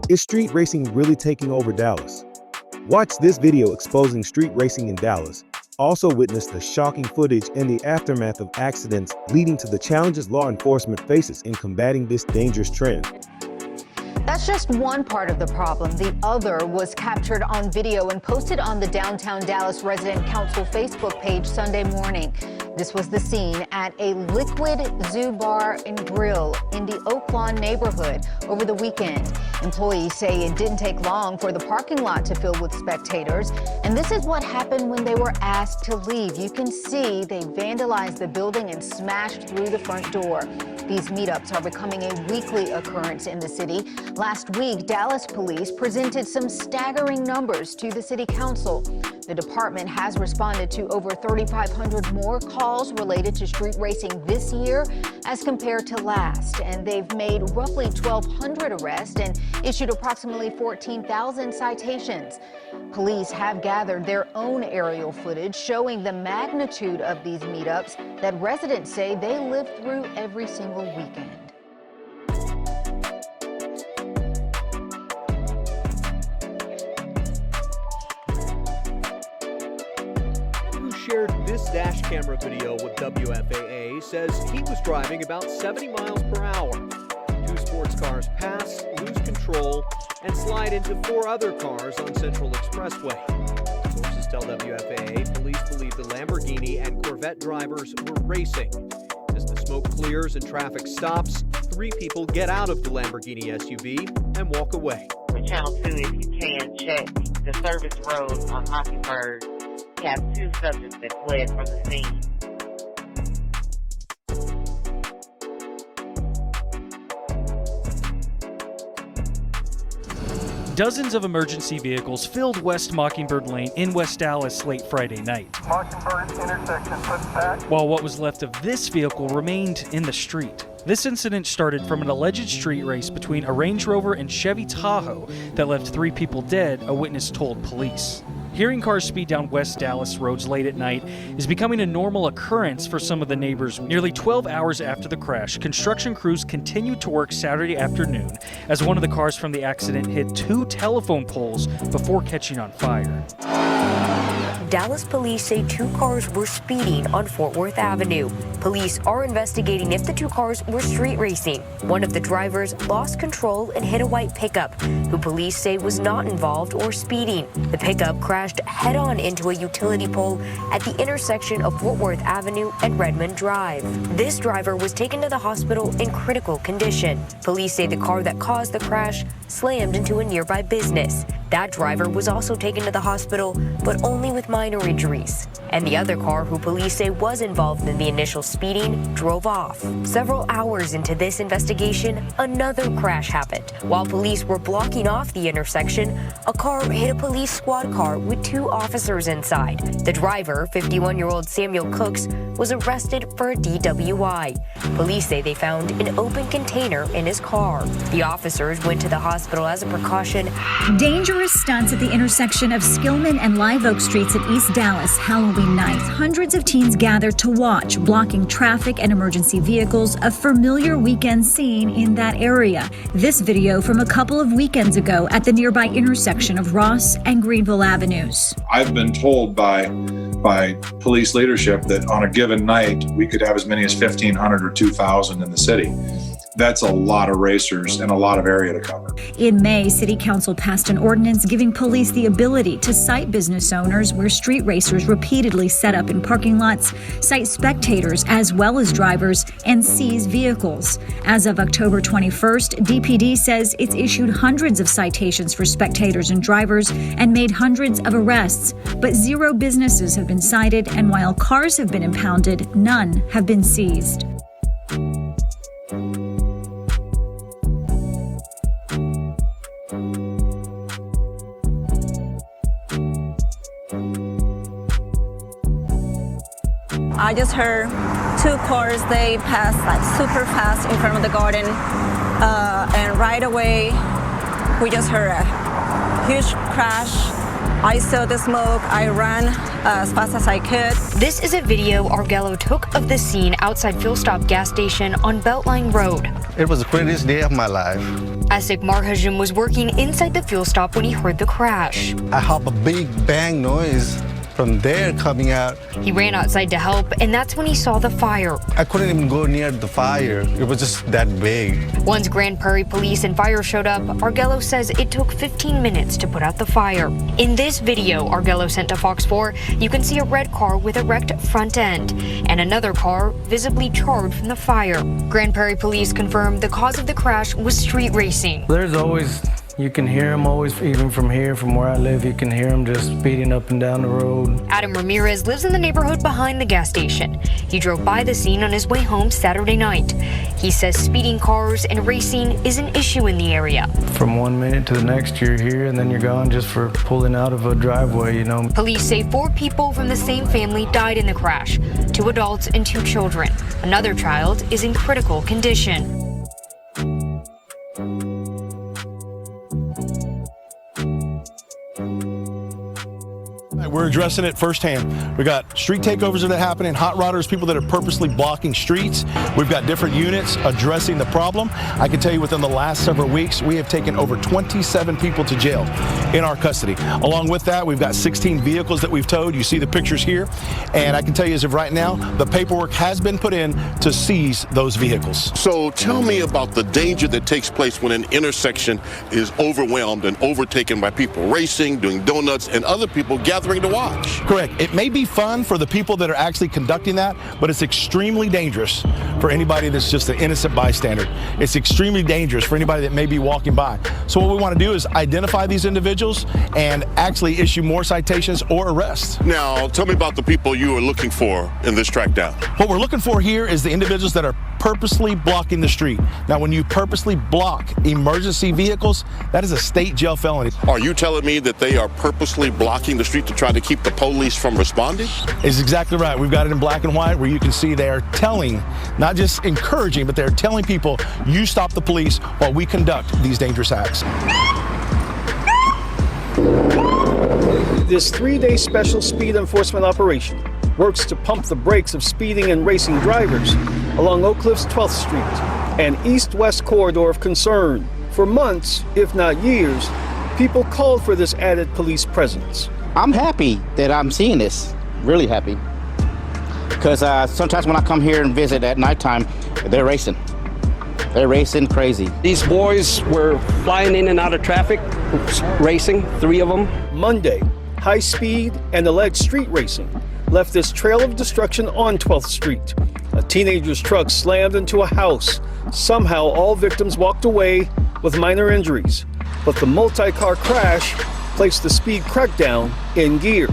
Is street racing really taking over Dallas? Watch this video exposing street racing in Dallas. Also witness the shocking footage and the aftermath of accidents leading to the challenges law enforcement faces in combating this dangerous trend. That's just one part of the problem. The other was captured on video and posted on the Downtown Dallas Resident Council Facebook page Sunday morning. This was the scene at a Liquid Zoo Bar and Grill in the Oak Lawn neighborhood over the weekend. Employees say it didn't take long for the parking lot to fill with spectators. And this is what happened when they were asked to leave. You can see they vandalized the building and smashed through the front door. These meetups are becoming a weekly occurrence in the city. Last week, Dallas police presented some staggering numbers to the city council. The department has responded to over 3,500 more calls related to street racing this year as compared to last. And they've made roughly 1,200 arrests and issued approximately 14,000 citations. Police have gathered their own aerial footage showing the magnitude of these meetups that residents say they live through every single weekend. Shared this dash camera video with WFAA says he was driving about 70 miles per hour. Two sports cars pass, lose control, and slide into four other cars on Central Expressway. Sources tell WFAA police believe the Lamborghini and Corvette drivers were racing. As the smoke clears and traffic stops, three people get out of the Lamborghini SUV and walk away. For Channel 2, if you can, check the service road on Mockingbird. We have two subjects that fled from the scene. Dozens of emergency vehicles filled West Mockingbird Lane in West Dallas late Friday night, Mockingbird intersection put back, while what was left of this vehicle remained in the street. This incident started from an alleged street race between a Range Rover and Chevy Tahoe that left three people dead, a witness told police. Hearing cars speed down West Dallas roads late at night is becoming a normal occurrence for some of the neighbors. Nearly 12 hours after the crash, construction crews continued to work Saturday afternoon as one of the cars from the accident hit two telephone poles before catching on fire. Dallas police say two cars were speeding on Fort Worth Avenue. Police are investigating if the two cars were street racing. One of the drivers lost control and hit a white pickup, who police say was not involved or speeding. The pickup crashed head-on into a utility pole at the intersection of Fort Worth Avenue and Redmond Drive. This driver was taken to the hospital in critical condition. Police say the car that caused the crash slammed into a nearby business. That driver was also taken to the hospital, but only with minor injuries. And the other car, who police say was involved in the initial speeding, drove off. Several hours into this investigation, another crash happened. While police were blocking off the intersection, a car hit a police squad car with two officers inside. The driver, 51-year-old Samuel Cooks, was arrested for a DWI. Police say they found an open container in his car. The officers went to the hospital as a precaution. Dangerous stunts at the intersection of Skillman and Live Oak Streets at East Dallas Halloween night. Hundreds of teens gathered to watch, blocking traffic and emergency vehicles, a familiar weekend scene in that area. This video from a couple of weekends ago at the nearby intersection of Ross and Greenville Avenues. I've been told by police leadership that on a given night, we could have as many as 1,500 or 2,000 in the city. That's a lot of racers and a lot of area to cover. In May, City Council passed an ordinance giving police the ability to cite business owners where street racers repeatedly set up in parking lots, cite spectators as well as drivers, and seize vehicles. As of October 21st, DPD says it's issued hundreds of citations for spectators and drivers and made hundreds of arrests. But 0 businesses have been cited, and while cars have been impounded, none have been seized. I just heard two cars, they passed like super fast in front of the garden, and right away we just heard a huge crash. I saw the smoke, I ran as fast as I could. This is a video Argello took of the scene outside Fuel Stop gas station on Beltline Road. It was the craziest day of my life. Asik Marhajim was working inside the fuel stop when he heard the crash. I heard a big bang noise from there coming out. He ran outside to help, and that's when he saw the fire. I couldn't even go near the fire. It was just that big. Once Grand Prairie police and fire showed up, Argello says it took 15 minutes to put out the fire. In this video Argello sent to Fox 4, you can see a red car with a wrecked front end and another car visibly charred from the fire. Grand Prairie police confirmed the cause of the crash was street racing. There's always, you can hear them always, even from here, from where I live, you can hear them just speeding up and down the road. Adam Ramirez lives in the neighborhood behind the gas station. He drove by the scene on his way home Saturday night. He says speeding cars and racing is an issue in the area. From 1 minute to the next, you're here and then you're gone just for pulling out of a driveway, you know. Police say 4 people from the same family died in the crash, 2 adults and 2 children. Another child is in critical condition. We're addressing it firsthand. We got street takeovers that are happening, hot rodders, people that are purposely blocking streets. We've got different units addressing the problem. I can tell you within the last several weeks, we have taken over 27 people to jail in our custody. Along with that, we've got 16 vehicles that we've towed. You see the pictures here. And I can tell you as of right now, the paperwork has been put in to seize those vehicles. So tell me about the danger that takes place when an intersection is overwhelmed and overtaken by people racing, doing donuts, and other people gathering to watch. Correct. It may be fun for the people that are actually conducting that, but it's extremely dangerous for anybody that's just an innocent bystander. It's extremely dangerous for anybody that may be walking by. So what we want to do is identify these individuals and actually issue more citations or arrests. Now, tell me about the people you are looking for in this trackdown. What we're looking for here is the individuals that are purposely blocking the street. Now, when you purposely block emergency vehicles, that is a state jail felony. Are you telling me that they are purposely blocking the street to try to keep the police from responding? Is exactly right. We've got it in black and white where you can see they are telling, not just encouraging, but they're telling people, you stop the police while we conduct these dangerous acts. This 3-day special speed enforcement operation works to pump the brakes of speeding and racing drivers along Oak Cliff's 12th Street, an east-west corridor of concern. For months, if not years, people called for this added police presence. I'm happy that I'm seeing this, really happy. Because sometimes when I come here and visit at nighttime, they're racing. They're racing crazy. These boys were flying in and out of traffic, racing, 3 of them. Monday, high speed and alleged street racing left this trail of destruction on 12th Street. A teenager's truck slammed into a house. Somehow all victims walked away with minor injuries. But the multi-car crash placed the speed crackdown in gear.